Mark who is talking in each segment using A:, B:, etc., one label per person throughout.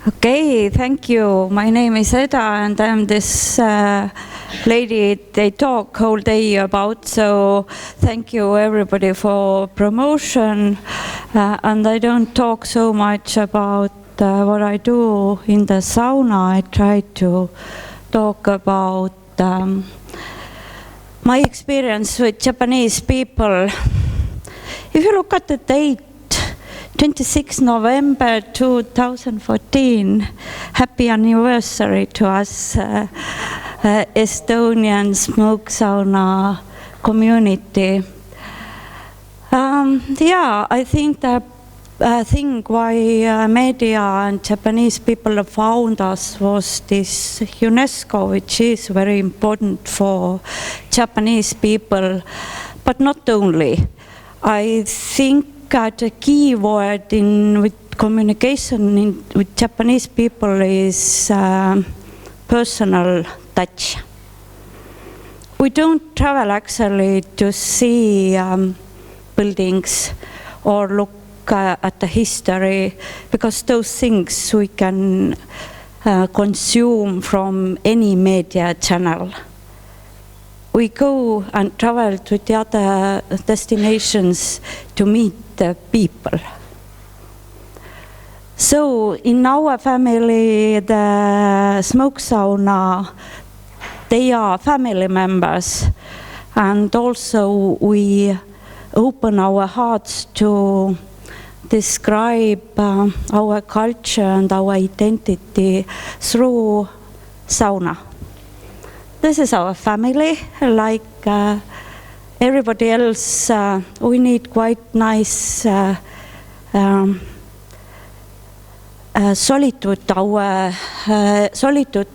A: Okay, thank you. My name is Eda and I'm this lady they talk whole day about, so thank you everybody for promotion. And I don't talk so much about what I do in the sauna. I try to talk about my experience with Japanese people. If you look at the date, 26 November 2014, happy anniversary to us, Estonian smoke sauna community. Yeah, I think the thing why media and Japanese people found us was this UNESCO, which is very important for Japanese people, but not only. I think the key word with communication with Japanese people is personal touch. We don't travel actually to see buildings or look at the history, because those things we can consume from any media channel. We go and travel to the other destinations to meet the people. So in our family, the smoke sauna, they are family members. And also we open our hearts to describe our culture and our identity through sauna. This is our family, like everybody else. We need quite nice solitude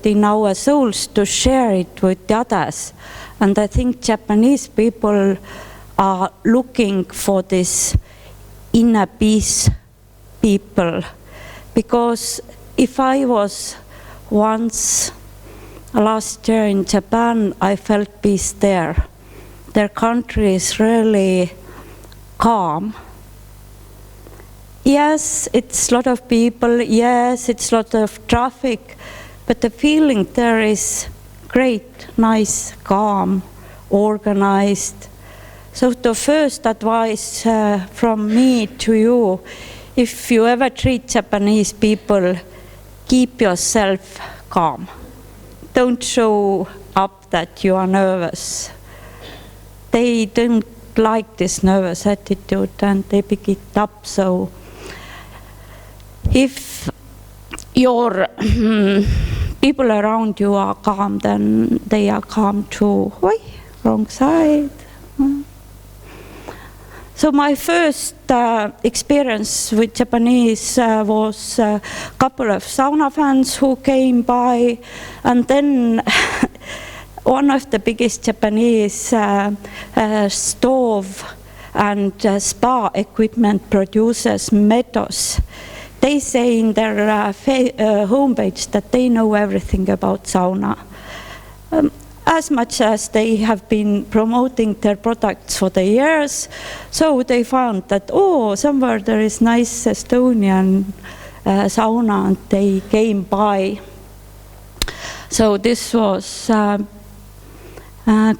A: in our souls to share it with the others. And I think Japanese people are looking for this inner peace people. Because if I was once last year in Japan, I felt peace there. Their country is really calm. Yes, it's a lot of people. Yes, it's a lot of traffic. But the feeling there is great, nice, calm, organized. So the first advice from me to you, if you ever treat Japanese people, keep yourself calm. Don't show up that you are nervous. They don't like this nervous attitude and they pick it up. So if your people around you are calm, then they are calm too. Oi, wrong side. So my first experience with Japanese was a couple of sauna fans who came by, and then one of the biggest Japanese stove and spa equipment producers, Metos. They say in their homepage that they know everything about sauna. As much as they have been promoting their products for the years, so they found that, oh, somewhere there is nice Estonian sauna, and they came by. So this was a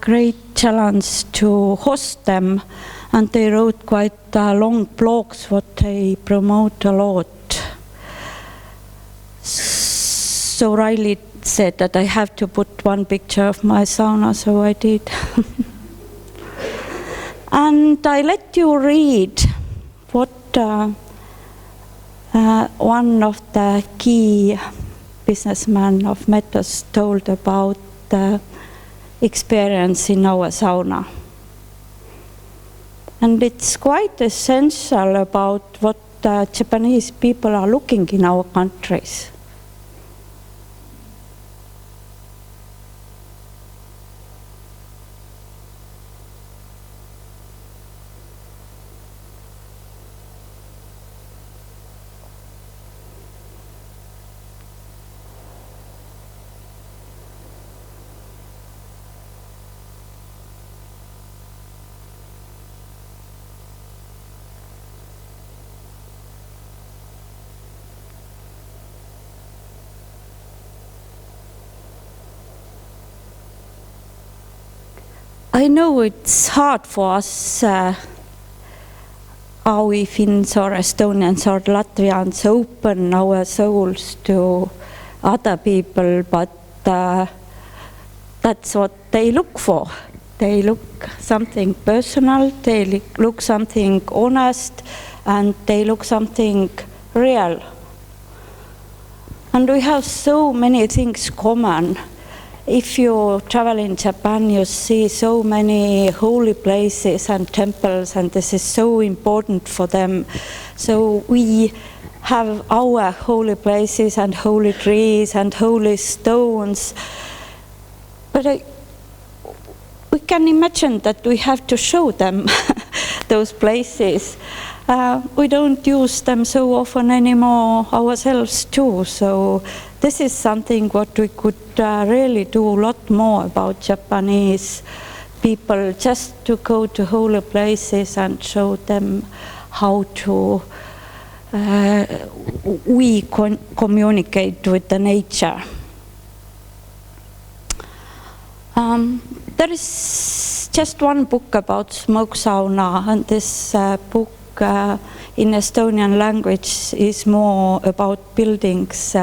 A: great challenge to host them, and they wrote quite long blogs what they promote a lot. So Riley said that I have to put one picture of my sauna, so I did. And I let you read what one of the key businessmen of Metos told about the experience in our sauna. And it's quite essential about what Japanese people are looking in our countries. I know it's hard for us, are we Finns or Estonians or Latvians, open our souls to other people, but that's what they look for. They look something personal, they look something honest, and they look something real. And we have so many things common. If you travel in Japan, you see so many holy places and temples, and this is so important for them. So we have our holy places and holy trees and holy stones. But we can imagine that we have to show them those places. We don't use them so often anymore ourselves too. So this is something what we could really do a lot more about Japanese people, just to go to holy places and show them how to we communicate with the nature. There is just one book about smoke sauna, and this book in Estonian language is more about buildings,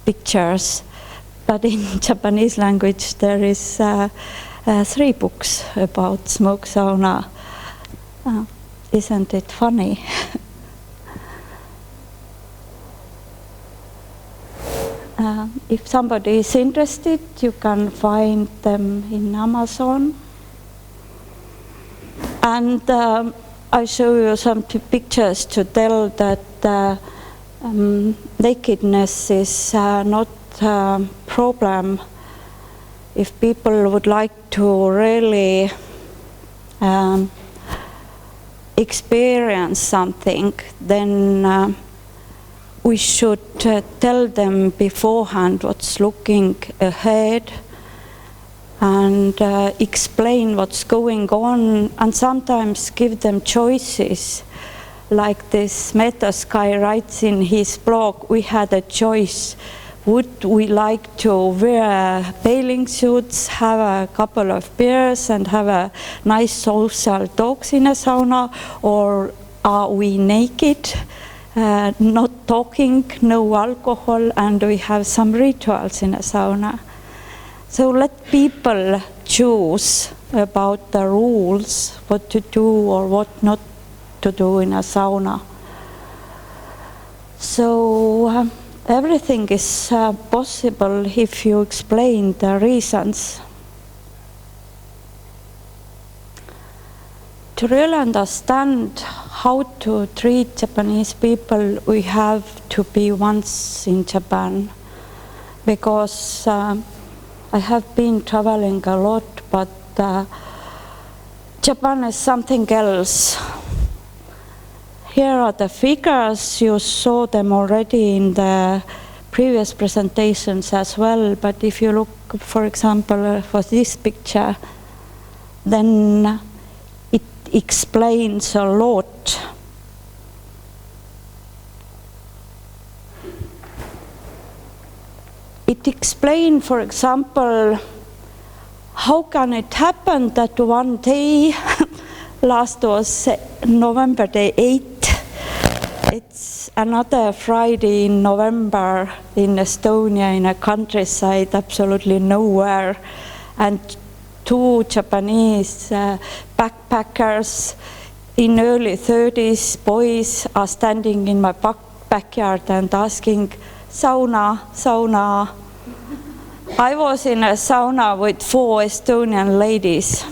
A: pictures, but in Japanese language there is 3 books about smoke sauna. Isn't it funny? If somebody is interested, you can find them in Amazon. And I show you some pictures to tell that nakedness is not a problem. If people would like to really experience something, then we should tell them beforehand what's looking ahead and explain what's going on, and sometimes give them choices. Like this Metasky writes in his blog, we had a choice. Would we like to wear bathing suits, have a couple of beers and have a nice social talks in a sauna, or are we naked? Not talking, no alcohol, and we have some rituals in a sauna. So let people choose about the rules, what to do or what not to do in a sauna. So everything is possible if you explain the reasons. To really understand how to treat Japanese people, we have to be once in Japan, because I have been traveling a lot, but Japan is something else. Here are the figures. You saw them already in the previous presentations as well, but if you look, for example, for this picture, then it explains a lot. It explains, for example, how can it happen that one day, last was November the 8th, it's another Friday in November in Estonia, in a countryside, absolutely nowhere, and 2 Japanese backpackers in early 30s, boys, are standing in my backyard and asking, sauna, sauna. I was in a sauna with 4 Estonian ladies,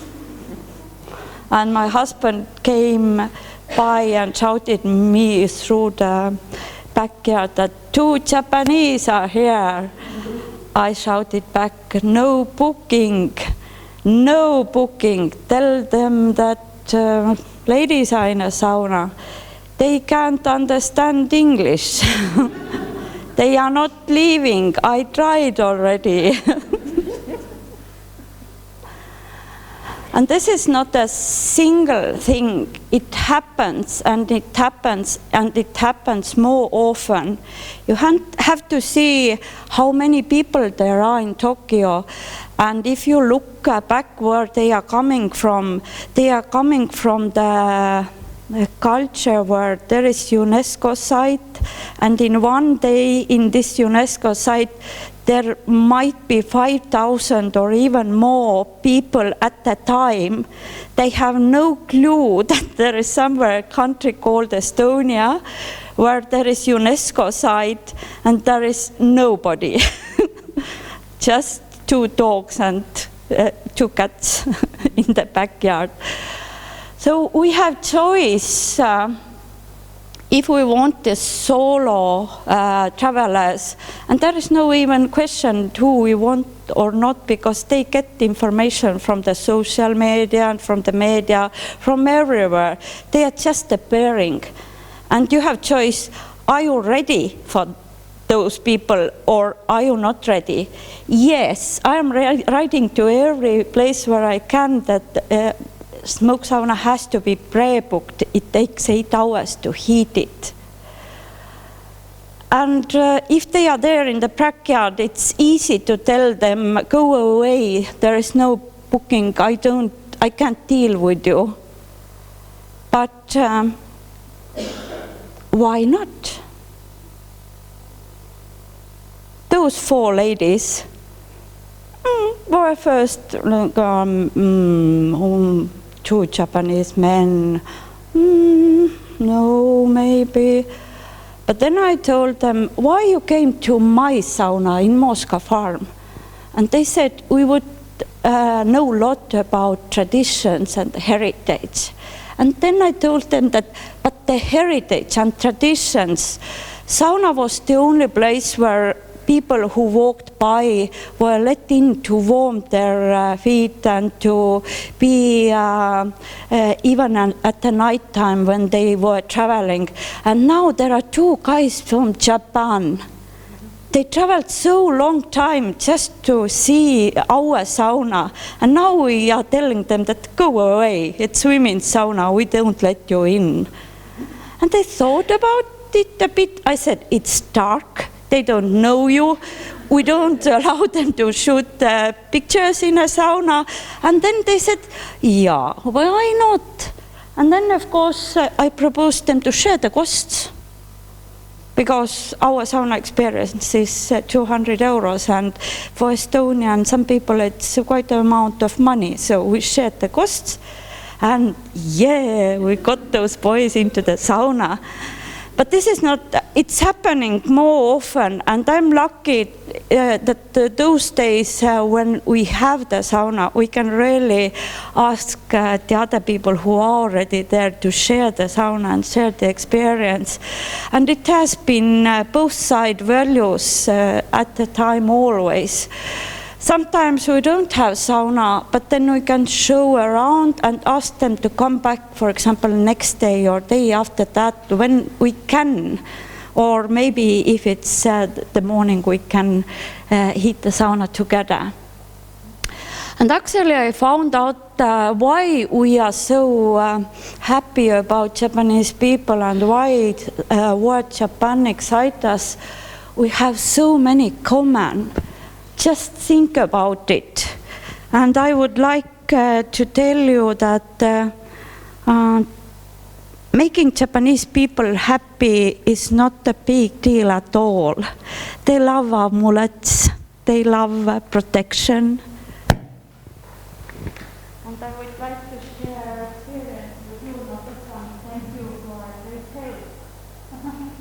A: and my husband came by and shouted me through the backyard that 2 Japanese are here. I shouted back, no booking. No booking. Tell them that ladies are in a sauna. They can't understand English. They are not leaving. I tried already. And this is not a single thing. It happens, and it happens, and it happens more often. You have to see how many people there are in Tokyo. And if you look back where they are coming from the culture where there is UNESCO site, and in one day in this UNESCO site there might be 5,000 or even more people at the time. They have no clue that there is somewhere a country called Estonia where there is UNESCO site and there is nobody. Just 2 dogs and 2 cats in the backyard. So we have choice if we want the solo travelers, and there is no even question who we want or not, because they get information from the social media and from the media, from everywhere. They are just a pairing. And you have choice, are you ready for those people or are you not ready? Yes, I am writing to every place where I can that smoke sauna has to be pre-booked. It takes 8 hours to heat it. And if they are there in the backyard, it's easy to tell them, go away, there is no booking, I can't deal with you. But why not? Those 4 ladies were first 2 Japanese men, no, maybe. But then I told them, why you came to my sauna in Mooska Farm? And they said, we would know a lot about traditions and heritage. And then I told them that, but the heritage and traditions, sauna was the only place where people who walked by were let in to warm their feet and to be even at the night time when they were traveling. And now there are 2 guys from Japan. They traveled so long time just to see our sauna. And now we are telling them that go away, it's women's sauna, we don't let you in. And they thought about it a bit. I said, it's dark. They don't know you. We don't allow them to shoot pictures in a sauna. And then they said, yeah, why not? And then, of course, I proposed them to share the costs, because our sauna experience is 200 euros. And for Estonia and some people, it's quite an amount of money. So we shared the costs. And yeah, we got those boys into the sauna. But this is not, it's happening more often, and I'm lucky that those days when we have the sauna, we can really ask the other people who are already there to share the sauna and share the experience. And it has been both side values at the time always. Sometimes we don't have sauna, but then we can show around and ask them to come back, for example, next day or day after that when we can. Or maybe if it's the morning, we can heat the sauna together. And actually I found out why we are so happy about Japanese people and why word Japan excites us. We have so many common. Just think about it. And I would like to tell you that making Japanese people happy is not a big deal at all. They love amulets, they love protection. And I would like to share experience with you, Mooska. Thank you for this help.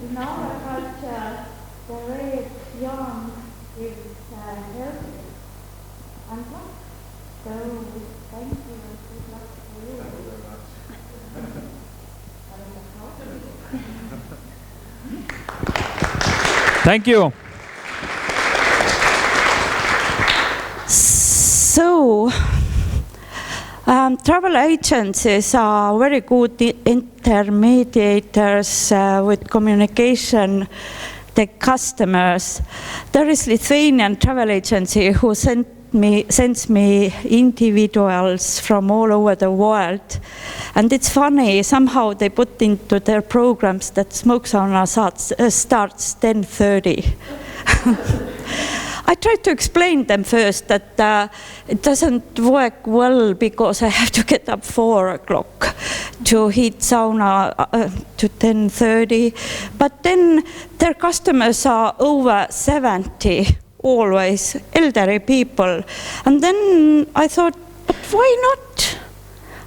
A: In our culture, the red yarn is healthy. And what? So, thank you. Good luck for you.
B: Thank you.
A: So, travel agencies are very good intermediators with communication the customers. There is Lithuanian travel agency who sends me individuals from all over the world. And it's funny, somehow they put into their programs that smoke sauna starts 10:30. I tried to explain them first that it doesn't work well because I have to get up 4 o'clock to heat sauna to 10:30. But then their customers are over 70, always elderly people. And then I thought, but why not?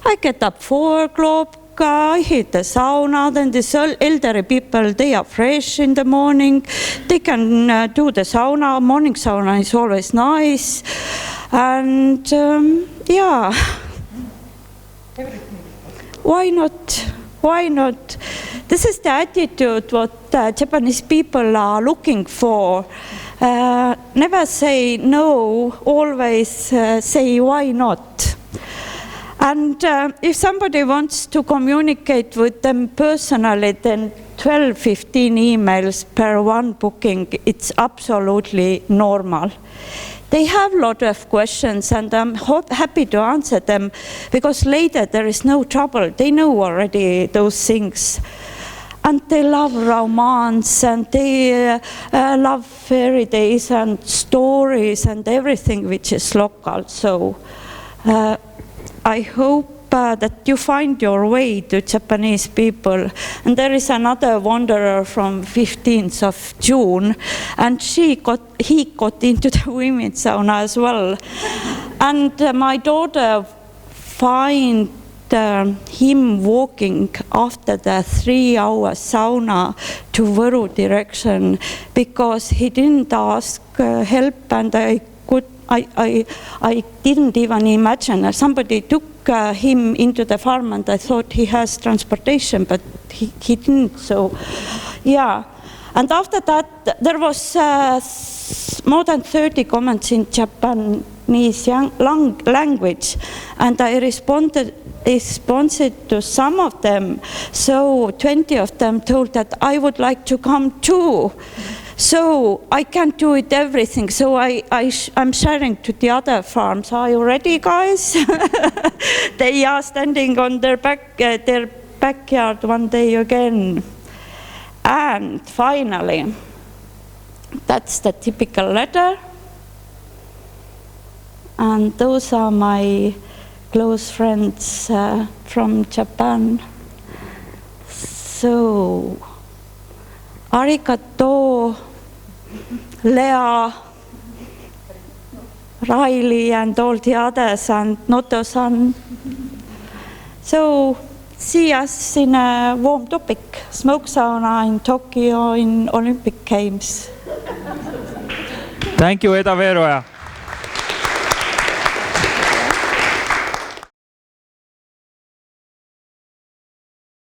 A: I get up 4 o'clock. I hit the sauna, then these elderly people, they are fresh in the morning. They can do the sauna. Morning sauna is always nice. And yeah, why not? Why not? This is the attitude what Japanese people are looking for. Never say no, always say why not. And if somebody wants to communicate with them personally, then 12-15 emails per one booking, it's absolutely normal. They have a lot of questions and I'm happy to answer them because later there is no trouble. They know already those things. And they love romance and they love fairy tales and stories and everything which is local. So I hope that you find your way to Japanese people. And there is another wanderer from 15th of June, and he got into the women's sauna as well. And my daughter find him walking after the 3-hour sauna to Võru direction because he didn't ask help, and I didn't even imagine. Somebody took him into the farm and I thought he has transportation, but he didn't. So, yeah. And after that, there was more than 30 comments in Japanese language, and I responded to some of them. So 20 of them told that I would like to come too. So I can't do it everything. So I'm sharing to the other farms. Are you ready, guys? They are standing on their backyard one day again. And finally, that's the typical letter. And those are my close friends from Japan. So, arigato, Lea, Riley, and all the others, and Noto-san. So, see us in a warm topic, smoke sauna in Tokyo in Olympic Games.
B: Thank you, Eda Veeroja.